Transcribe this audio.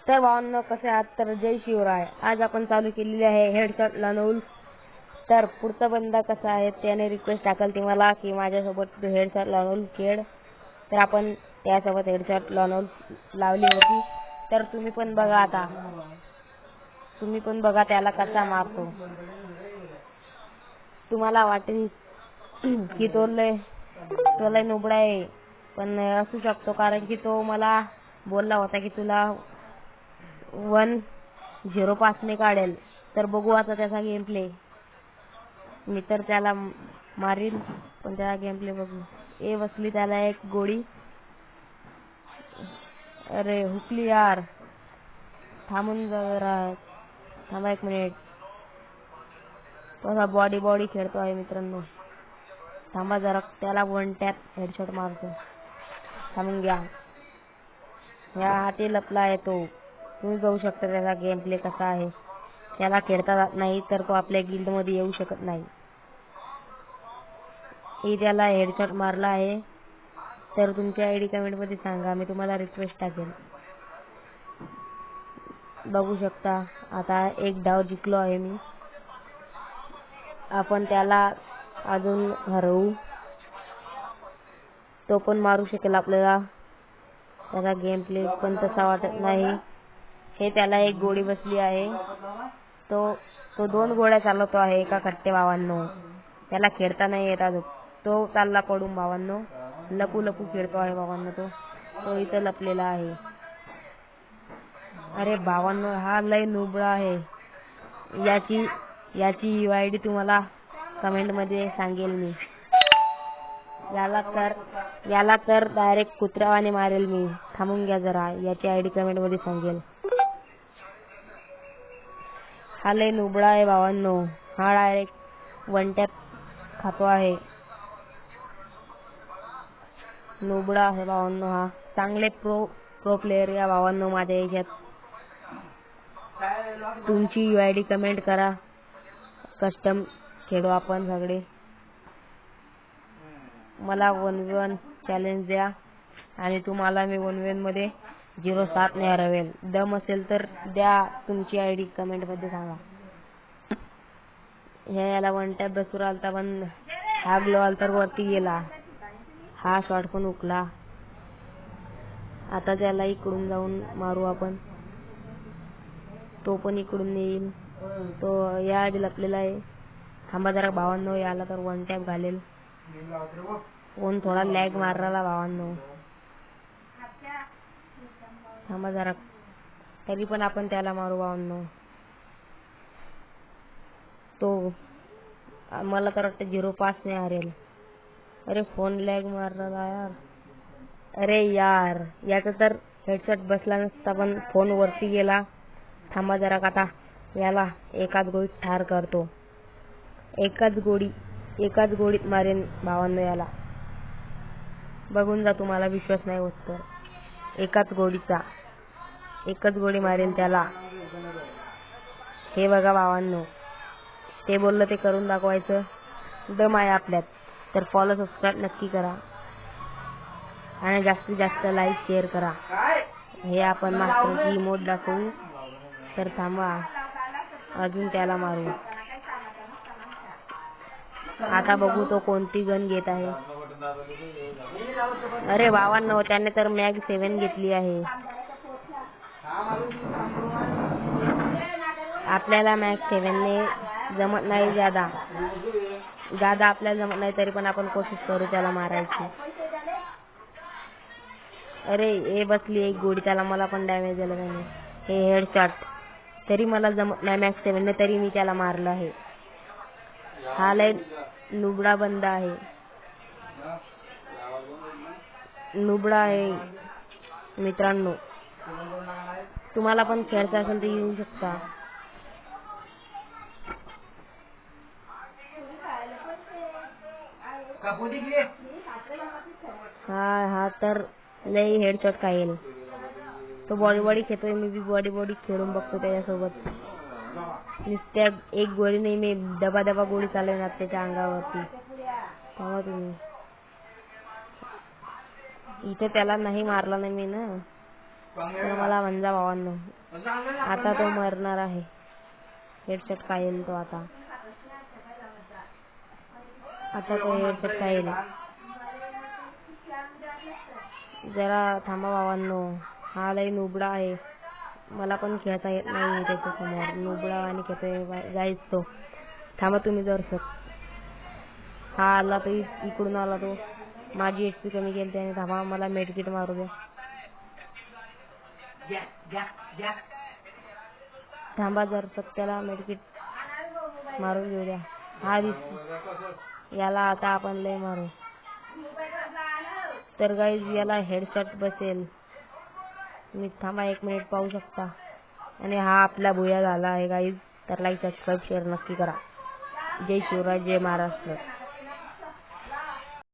तर भावांनो कसे आहात? तर जय शिवराय. आज आपण चालू केलेली आहे हेडशॉट लॉन. तर पुढचा बंदा कसा आहे त्याने रिक्वेस्ट टाकल ती मला की माझ्यासोबत हेडशॉट लॉन खेळ. तर आपण त्यासोबत हेडशॉट लॉन लावली होती. तर तुम्ही पण बघा, आता तुम्ही पण बघा त्याला कसा मारतो. तुम्हाला वाटेल की तो लय नुबडा आहे, पण असू शकतो कारण की तो मला बोलला होता की तुला 1-0 ने काढेल. तर बघू आता त्याचा गेम प्ले. मी तर त्याला मारील, पण त्याचा गेम प्ले बघू. ए बसली त्याला एक गोळी. अरे हुकली यार. थांबून जरा, थांबा 1 मिनिट. तो बॉडी खेळतो आहे मित्रांनो. थांबा जरा, त्याला 1 टॅप हेडशॉट मारतो. थांबून घ्या. या हाती लपला आहे तो. तुम्ही बघू शकता त्याचा गेम प्ले कसा आहे. त्याला खेळता जात नाही, तर तो आपल्या गिल्ड मध्ये येऊ शकत नाही. मी त्याला हेडशॉट मारला आहे. तर तुमची आयडी कमेंट मध्ये सांगा, मी तुम्हाला रिक्वेस्ट टाकेल. बघू शकता आता एक डाव जिंकलो आहे मी. आपण त्याला अजून हरवू. तो पण मारू शकेल आपल्याला. त्याचा गेम प्ले पण तसा वाटत नाही. हे त्याला एक गोळी बसली आहे. तो 2 गोळ्या चालवतो आहे एका कट्टे भावांनो. त्याला खेळता नाही येत अजून. तो चालला पडून भावांनो. लपू खेळतो आहे भावांनो. तो इथं लपलेला आहे. अरे भावांनो, हा लय नुबळा आहे. याची UID तुम्हाला कमेंट मध्ये सांगेल मी. याला तर डायरेक्ट कुत्र्यावाने मारेल मी. थांबून घ्या जरा, याची आयडी कमेंट मध्ये सांगेल. हा लय नुबळा आहे भावांनो. हा डायरेक्ट 1 टॅप खातो आहे. नुबळा आहे भावांनो हा. चांगले प्रो प्लेयर या भावांनो माझ्या याच्यात. तुमची UID कमेंट करा. कस्टम खेळू आपण सगळे. मला 1v1 चॅलेंज द्या आणि तुम्हाला मी 1v1 मध्ये 0-7 ने हरवेल. दम असेल तर द्या. तुमची आयडी कमेंट मध्ये सांगा. याला 1 टॅप बसून आलता, पण हा ग्लो आला तर वरती गेला. हा शॉट पण उकला. आता त्याला इकडून जाऊन मारू आपण. तो पण इकडून येईल. तो या आधी लपलेला आहे. थांबा जरा भावांनो, याला तर 1 टॅप घालेल. फोन थोडा लॅग मारला भावांनो. थांबा जरा, तरी पण आपण त्याला मारू भावांनो. तो मला तर वाटतं 0-5 ने हरेल. अरे फोन लॅग मारला यार. अरे यार, याचा तर हेडशॉट बसला नसता, पण फोन वरती गेला. थांबा जरा, आता याला एकाच गोळीत ठार करतो. एकाच गोळीत मारेन भावांनो याला. बघून जा, तुम्हाला विश्वास नाही होत तर. एकच गोळी मारेल त्याला. हे बघा भावांनो, ते बोललं ते करून दाखवायचं. दम आहे आपल्यात. तर फॉलो सबस्क्राईब नक्की करा आणि जास्तीत जास्त लाईक शेअर करा. हे आपण मास्टर की मोड दाखवू. तर थांबा, अजून त्याला मारू. आता बघू तो कोणती गन घेत आहे. अरे भावांनो, त्याने तर मॅग 7 घेतली आहे. आपल्याला मॅग 7 ने जमत नाही. ज्यादा आपल्याला जमत नाही, तरी पण आपण कोशिश करू त्याला मारायची. अरे हे बसली एक गोळी, त्याला मला पण डॅमेज झाला त्याने. हे हेडशॉट. तरी मला जमत नाही मॅग 7 ने, तरी मी त्याला मारलं आहे. हा लय नुबडा बंदा आहे. मित्रांनो. तुम्हाला पण खेळायचं असेल तर येऊ शकता. हा तर लय हेडशॉट खाईल. तो बॉडी खेळतोय. मी बी बॉडी खेळून बघतो त्याच्यासोबत. नुसत्या एक गोळी नाही, मी डबा गोळी चालवणार त्याच्या अंगावरती. तेव्हा तुम्ही इथे त्याला नाही मारला नाही मी ना. तर मला म्हणजा भावांनो, आता तो मरणार आहे. हेडशॉट खाईल तो आता तो हेडशॉट खाईल. जरा थांबा भावांनो, हा लई नुबडा आहे. मला पण खेळता येत नाही त्याच्या समोर. नुबडा आणि खेळतोय गाईज तो. थांबा तुम्ही जर हा आला तो, इकडून आला तो. माझी HP कमी केली त्याने. थांबा, मला मेडकिट मारू द्या. थांबा जर त्याला मेडकिट मारून घेऊ द्या. हा याला आता आपण लय मारू. तर गाईज याला हेडशॉट बसेल. तुम्ही थांबा 1 मिनिट पाहू शकता. आणि हा आपला भुया झाला आहे गाईज. तर लाईक, सबस्क्राईब, शेअर नक्की करा. जय शिवराय, जय महाराष्ट्र.